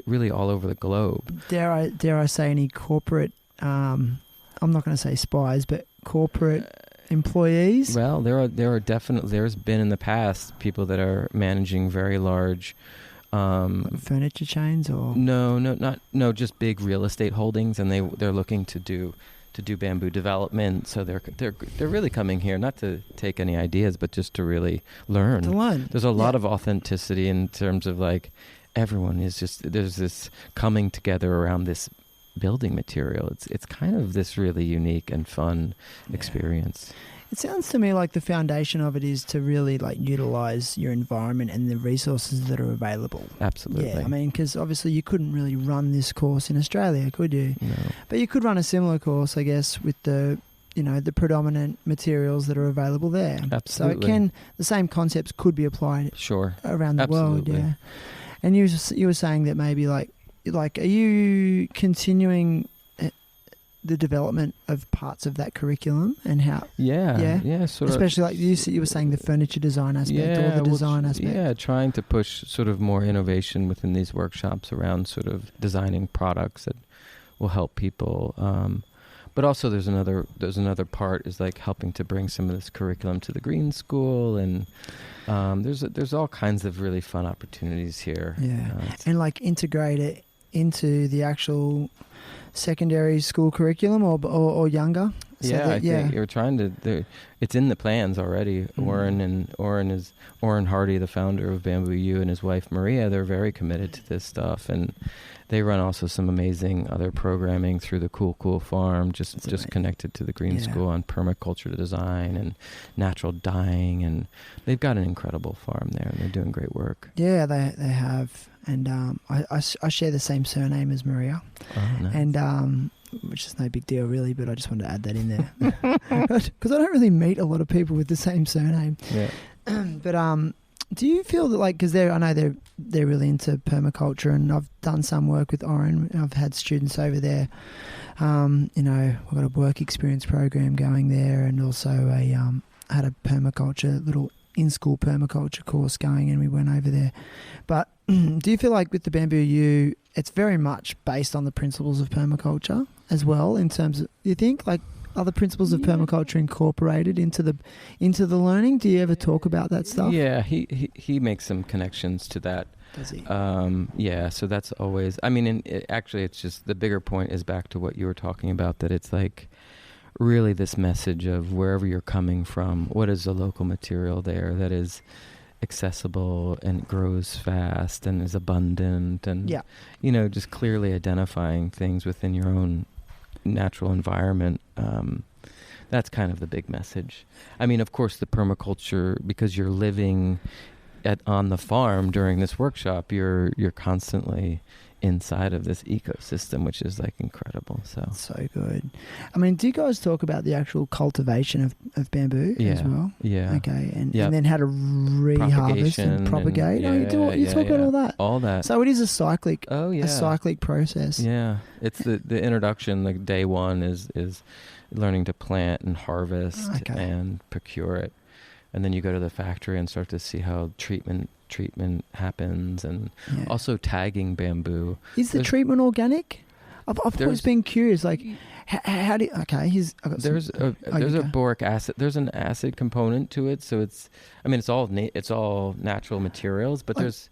really all over the globe. Dare I say any corporate, I'm not going to say spies, but corporate employees? Well, there are definitely, there's been in the past people that are managing very large furniture chains, or no, just big real estate holdings, and they're looking to do bamboo development. So they're really coming here not to take any ideas, but just to really learn. There's a lot of authenticity in terms of like everyone is just, there's this coming together around this building material. It's kind of this really unique and fun experience. It sounds to me like the foundation of it is to really like utilize your environment and the resources that are available. Absolutely. Yeah, I mean, because obviously you couldn't really run this course in Australia, could you? No. But you could run a similar course, I guess, with the predominant materials that are available there. Absolutely. So the same concepts could be applied around the world. Yeah. And you were saying that maybe like are you continuing the development of parts of that curriculum and how sort especially of, like you were saying the furniture design aspect or the design aspect, trying to push sort of more innovation within these workshops around sort of designing products that will help people, but also there's another part is like helping to bring some of this curriculum to the Green School, and there's all kinds of really fun opportunities here, and like integrate it into the actual secondary school curriculum or younger. So I think you're trying to. It's in the plans already. Oren Hardy, the founder of Bamboo U, and his wife Maria, they're very committed to this stuff, and they run also some amazing other programming through the Cool Farm, just connected to the Green School on permaculture design and natural dyeing, and they've got an incredible farm there, and they're doing great work. Yeah, they have. and I share the same surname as Maria, Nice. and which is no big deal really, but I just wanted to add that in there because I don't really meet a lot of people with the same surname. Yeah. But do you feel that, like, because I know they're really into permaculture, and I've done some work with Oren. I've had students over there. We've got a work experience program going there, and also had a permaculture little in-school permaculture course going, and we went over there. But do you feel like with the Bamboo U, it's very much based on the principles of permaculture as well, in terms of, you think, like, are the principles of permaculture incorporated into the learning? Do you ever talk about that stuff? Yeah, he makes some connections to that. Does he? Yeah, so that's always, I mean, actually it's just, the bigger point is back to what you were talking about, that it's like really this message of wherever you're coming from, what is the local material there that is accessible and grows fast and is abundant, and just clearly identifying things within your own natural environment. That's kind of the big message. I mean, of course, the permaculture, because you're living on the farm during this workshop, you're constantly inside of this ecosystem, which is like incredible. So good. I mean, do you guys talk about the actual cultivation of bamboo as well? Yeah. Okay, and then how to reharvest and propagate. You talk about all that. All that. So it is a cyclic. A cyclic process. Yeah, it's the introduction. Like day one is learning to plant and harvest and procure it, and then you go to the factory and start to see how treatment happens, and also tagging bamboo. Is the treatment organic? I've always been curious, like how do there's a boric acid, there's an acid component to it, so it's all natural materials, but it's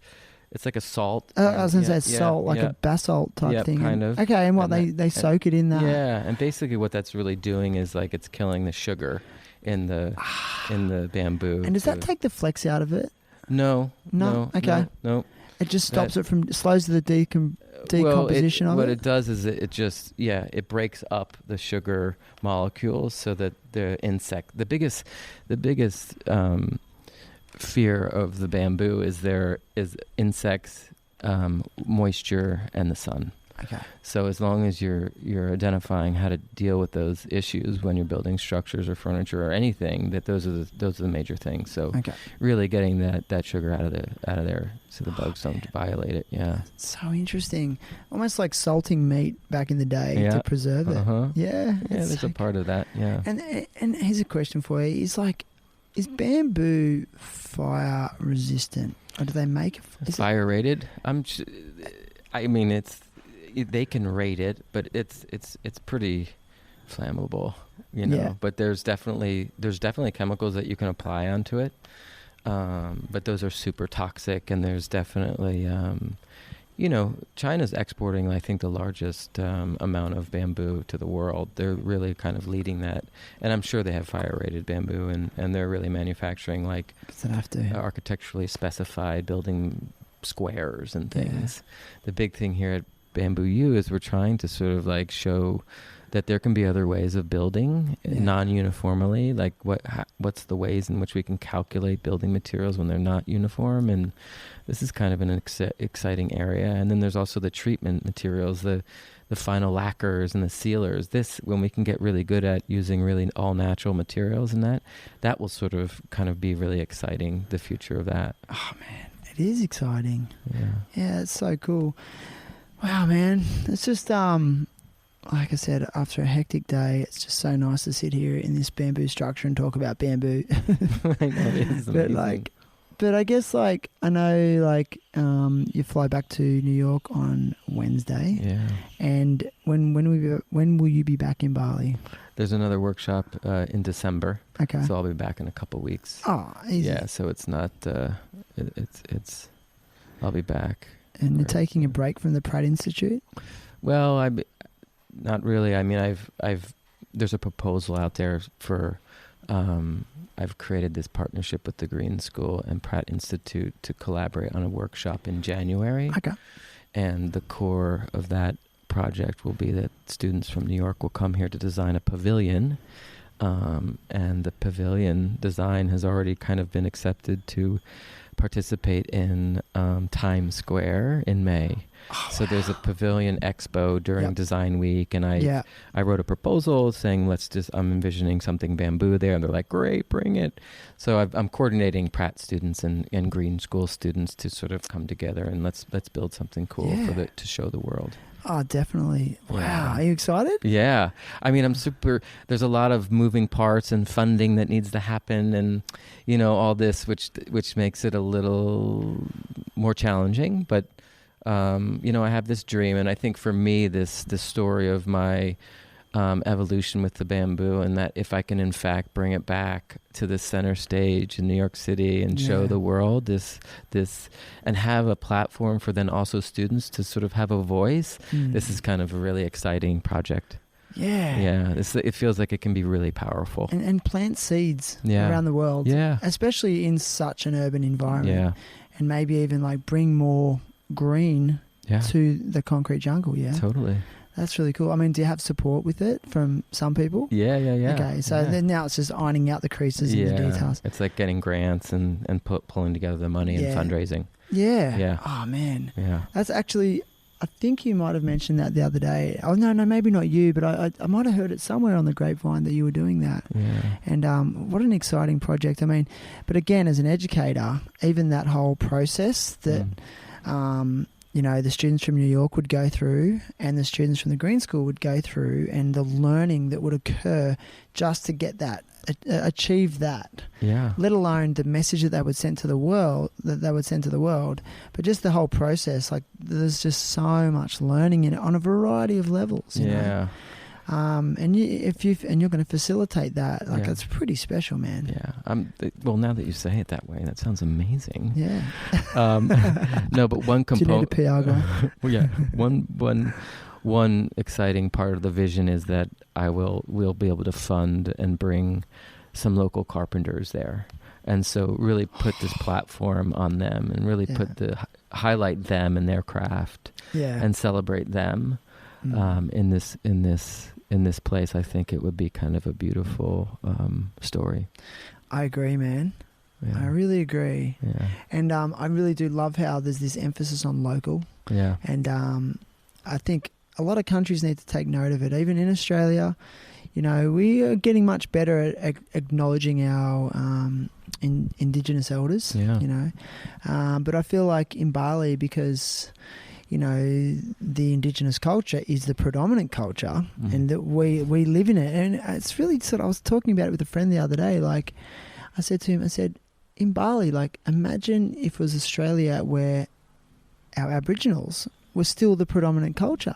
like a salt. I was going to say salt, like a basalt type thing. Kind of. Okay, and what they soak it in that. Yeah, and basically what that's really doing is like it's killing the sugar in the bamboo. And does that take the flex out of it? No. Okay. No. It just stops it from, slows the decomposition of it? What it does is it breaks up the sugar molecules so that the biggest fear of the bamboo is insects, moisture, and the sun. Okay. So as long as you're identifying how to deal with those issues when you're building structures or furniture or anything, that those are the major things. So really getting that sugar out of there so the bugs don't violate it. Yeah. So interesting. Almost like salting meat back in the day to preserve it. Yeah. Yeah, there's a part of that. Yeah. And here's a question for you. Is bamboo fire resistant, or do they make it fire rated? They can rate it, but it's pretty flammable, Yeah. But there's definitely chemicals that you can apply onto it, but those are super toxic. And there's definitely, China's exporting, I think, the largest amount of bamboo to the world. They're really kind of leading that, and I'm sure they have fire-rated bamboo, and they're really manufacturing like architecturally specified building squares and things. Yeah. The big thing here at Bamboo U is we're trying to sort of like show that there can be other ways of building non-uniformly, like what's the ways in which we can calculate building materials when they're not uniform, and this is kind of an exciting area. And then there's also the treatment materials, the final lacquers and the sealers. This, when we can get really good at using really all natural materials, and that will sort of kind of be really exciting, the future of that. Oh man, it is exciting. Yeah, it's so cool. Wow, man. It's just, like I said, after a hectic day, it's just so nice to sit here in this bamboo structure and talk about bamboo. I know, it is amazing. But I guess, like, I know, like, you fly back to New York on Wednesday. Yeah. And when will you be back in Bali? There's another workshop in December. Okay. So I'll be back in a couple weeks. Oh, easy. Yeah, so it's not, I'll be back. And you're taking a break from the Pratt Institute? Well, not really. I mean, there's a proposal out there for, I've created this partnership with the Green School and Pratt Institute to collaborate on a workshop in January. Okay. And the core of that project will be that students from New York will come here to design a pavilion. And the pavilion design has already kind of been accepted to participate in Times Square in May. Oh, So there's a pavilion expo during Design Week, and I wrote a proposal saying, I'm envisioning something bamboo there, and they're like, great, bring it. So I'm coordinating Pratt students and Green School students to sort of come together and let's build something cool to show the world. Oh, definitely. Wow. Yeah. Are you excited? Yeah. I mean, there's a lot of moving parts and funding that needs to happen and, all this, which makes it a little more challenging. But, I have this dream. And I think for me, this story of my evolution with the bamboo, and that if I can, in fact, bring it back to the center stage in New York City and show the world this and have a platform for then also students to sort of have a voice. This is kind of a really exciting project. Yeah. It feels like it can be really powerful. And plant seeds around the world. Yeah. Especially in such an urban environment. Yeah. And maybe even like bring more green to the concrete jungle. Yeah. Totally. That's really cool. I mean, do you have support with it from some people? Yeah. Okay, so then now it's just ironing out the creases and the details. It's like getting grants and pulling together the money and fundraising. Yeah. Oh, man. Yeah. That's actually, I think you might have mentioned that the other day. Oh, no, maybe not you, but I might have heard it somewhere on the grapevine that you were doing that. Yeah. And what an exciting project. I mean, but again, as an educator, even that whole process that... the students from New York would go through and the students from the Green School would go through, and the learning that would occur just to get that, achieve that. Yeah. Let alone the message that they would send to the world, but just the whole process. Like, there's just so much learning in it on a variety of levels. You know? And you're going to facilitate that, it's pretty special, man. Yeah. Well, now that you say it that way, that sounds amazing. Yeah. No, but one component. Do you need a PR guy? Well, yeah. One exciting part of the vision is that we'll be able to fund and bring some local carpenters there, and so really put this platform on them and really highlight them and their craft, and celebrate them. In this place. I think it would be kind of a beautiful story. I agree, man. Yeah. I really agree. Yeah. And I really do love how there's this emphasis on local. Yeah. And I think a lot of countries need to take note of it. Even in Australia, we are getting much better at acknowledging our Indigenous elders. Yeah. But I feel like in Bali, because the Indigenous culture is the predominant culture, and that we live in it. And it's really I was talking about it with a friend the other day. Like, I said to him, in Bali, like, imagine if it was Australia where our Aboriginals were still the predominant culture.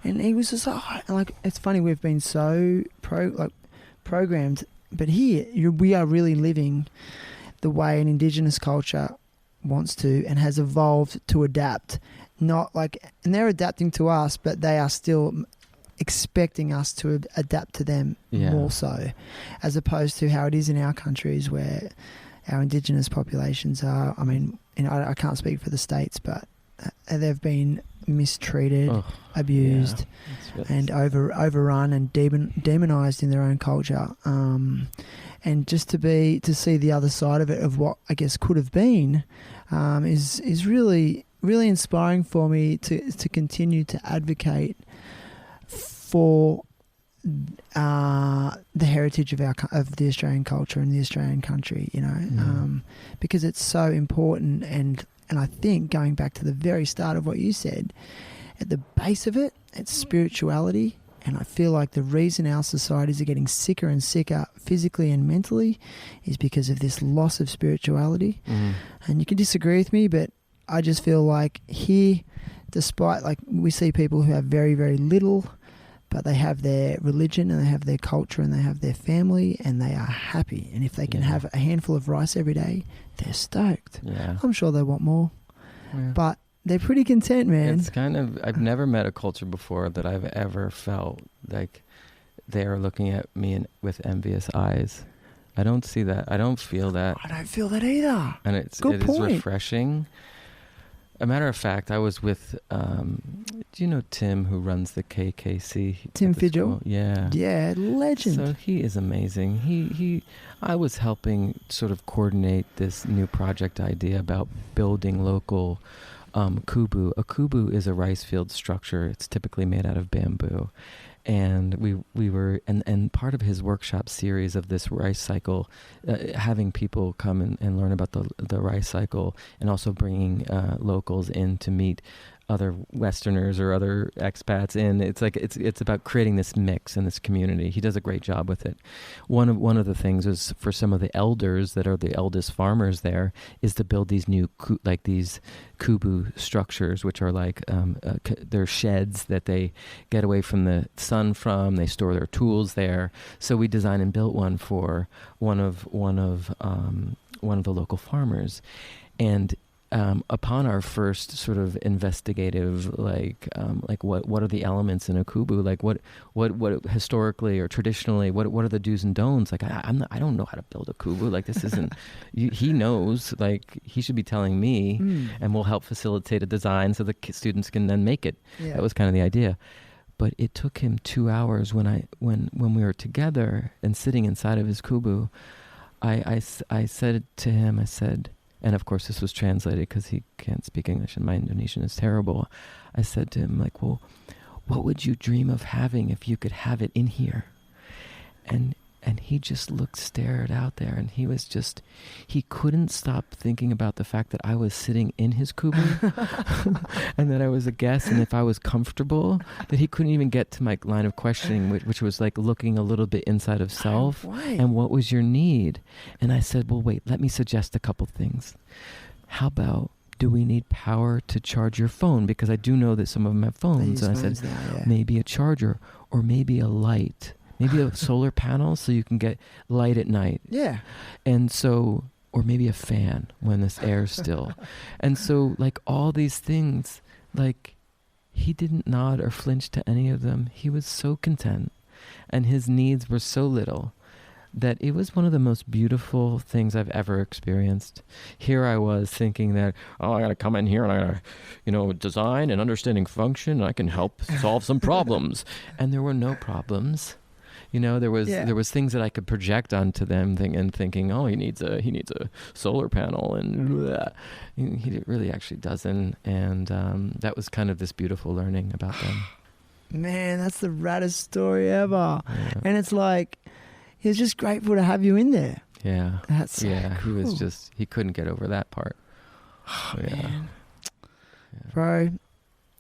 And he was just like, it's funny, we've been so programmed, but here we are really living the way an Indigenous culture wants to and has evolved to adapt. Not like, and they're adapting to us, but they are still expecting us to adapt to them more so, as opposed to how it is in our countries where our Indigenous populations are. I mean, I can't speak for the States, but they've been mistreated, abused, and overrun and demonized in their own culture. And just to see the other side of it, of what I guess could have been, is really, really inspiring for me to continue to advocate for the heritage of the Australian culture and the Australian country, because it's so important. And I think, going back to the very start of what you said, at the base of it, it's spirituality. And I feel like the reason our societies are getting sicker and sicker physically and mentally is because of this loss of spirituality. And you can disagree with me, but I just feel like here, despite, like, we see people who have very, very little, but they have their religion and they have their culture and they have their family and they are happy. And if they can have a handful of rice every day, they're stoked. Yeah. I'm sure they want more, but they're pretty content, man. It's kind of, I've never met a culture before that I've ever felt like they're looking at me with envious eyes. I don't see that. I don't feel that. I don't feel that either. And it is refreshing. a matter of fact, I was with, do you know Tim, who runs the KKC? Tim at the Fidgel? school? Yeah. Yeah, legend. So he is amazing. I was helping sort of coordinate this new project idea about building local kubu. A kubu is a rice field structure. It's typically made out of bamboo. And we were, and part of his workshop series of this rice cycle, having people come and learn about the rice cycle, and also bringing locals in to meet other Westerners or other expats in. It's like it's about creating this mix in this community. He does a great job with it. One of the things is for some of the elders that are the eldest farmers there is to build these new these kubu structures, which are like they're sheds that they get away from the sun from. They store their tools there. So we designed and built one for one of the local farmers, and upon our first sort of investigative, what are the elements in a kubu? Like what historically or traditionally, what are the do's and don'ts? Like I don't know how to build a kubu. Like this isn't. He knows. Like he should be telling me, and we'll help facilitate a design so the students can then make it. Yeah. That was kind of the idea. But it took him 2 hours when we were together and sitting inside of his kubu. I said to him, I said. And of course, this was translated because he can't speak English and my Indonesian is terrible. I said to him, like, well, what would you dream of having if you could have it in here? And he just stared out there, and he couldn't stop thinking about the fact that I was sitting in his kubu and that I was a guest, and if I was comfortable, that he couldn't even get to my line of questioning, which was like looking a little bit inside of self. And what was your need? And I said, well, wait, let me suggest a couple things. How about, do we need power to charge your phone? Because I do know that some of them have phones. And I said, maybe a charger or maybe a light. Maybe a solar panel so you can get light at night. Yeah. And so, or maybe a fan when this air's still. And so, like, all these things, like, he didn't nod or flinch to any of them. He was so content. And his needs were so little that it was one of the most beautiful things I've ever experienced. Here I was thinking that, I got to come in here and I got to, design and understanding function, and I can help solve some problems. And there were no problems. There was things that I could project onto them thinking, he needs a solar panel, and blah. He really actually doesn't. And that was kind of this beautiful learning about them. Man, that's the raddest story ever. Yeah. And it's like, he was just grateful to have you in there. Yeah. That's so cool. He couldn't get over that part. Oh, yeah. Man. Yeah. Bro,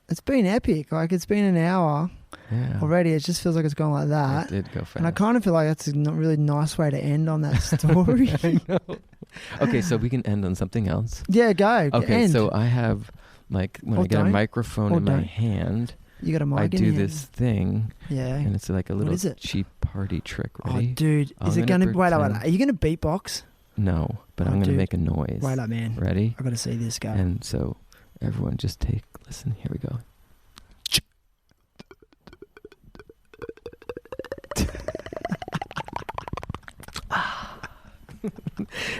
it's been epic. Like, it's been an hour. Yeah. Already, it just feels like it's gone like that. It did go fast. And I kind of feel like that's a really nice way to end on that story. I know. Okay, so we can end on something else. Yeah, go. Okay, end. so I have, like, when I get a microphone in my hand, you got a mic I in do your this thing. Yeah. And it's like a little cheap party trick. Ready? Oh, dude. Is it going to... Wait. Are you going to beatbox? No, but I'm going to make a noise. Wait up, man. Ready? I got to see this guy. And so, everyone just listen. Here we go.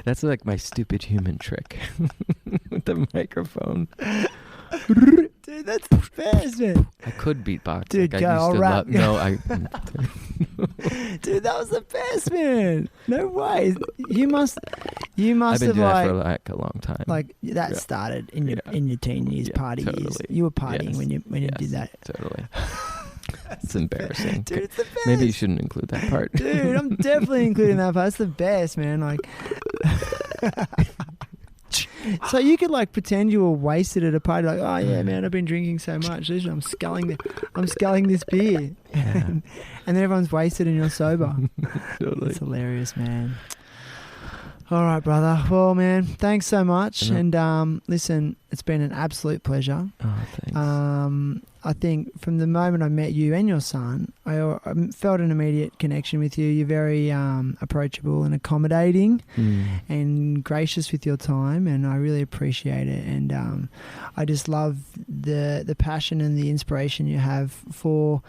That's like my stupid human trick with the microphone. Dude, that's the best, man. I could beatbox. Dude, go, I'll rap. No, Dude, that was the best, man. No way. You must I've been have doing that for like a long time. Like that started in your teen years, party years. You were partying when you did that. Totally. It's embarrassing. Dude, it's the best. Maybe you shouldn't include that part. Dude, I'm definitely including that part. It's the best, man. Like, so you could like pretend you were wasted at a party, like, oh yeah, man, I've been drinking so much. Listen, I'm sculling this beer, and then everyone's wasted and you're sober. Totally. It's hilarious, man. All right, brother. Well, man, thanks so much. And listen, it's been an absolute pleasure. Oh, thanks. I think from the moment I met you and your son, I felt an immediate connection with you. You're very approachable and accommodating and gracious with your time, and I really appreciate it. And I just love the passion and the inspiration you have for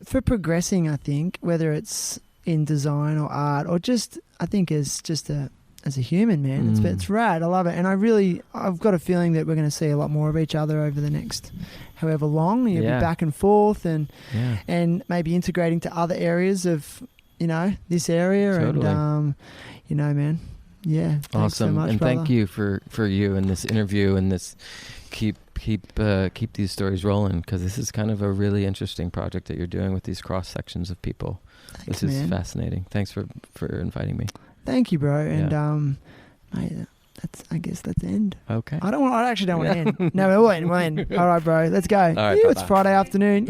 progressing, I think, whether it's in design or art or just, I think, as just a as a human, man. It's rad. I love it. And I've got a feeling that we're going to see a lot more of each other over the next however long. You'll be back and forth and maybe integrating to other areas of, this area. Totally. And, man. Yeah. Thanks so awesome. much, and brother. Thank you for you and this interview and this keep these stories rolling, because this is kind of a really interesting project that you're doing with these cross sections of people. Thanks, this is man. fascinating. Thanks for inviting me. Thank you, bro. And mate, I guess that's the end. Okay. I actually don't want to end. No, we'll end. All right, bro. Let's go. All right, It's Friday afternoon.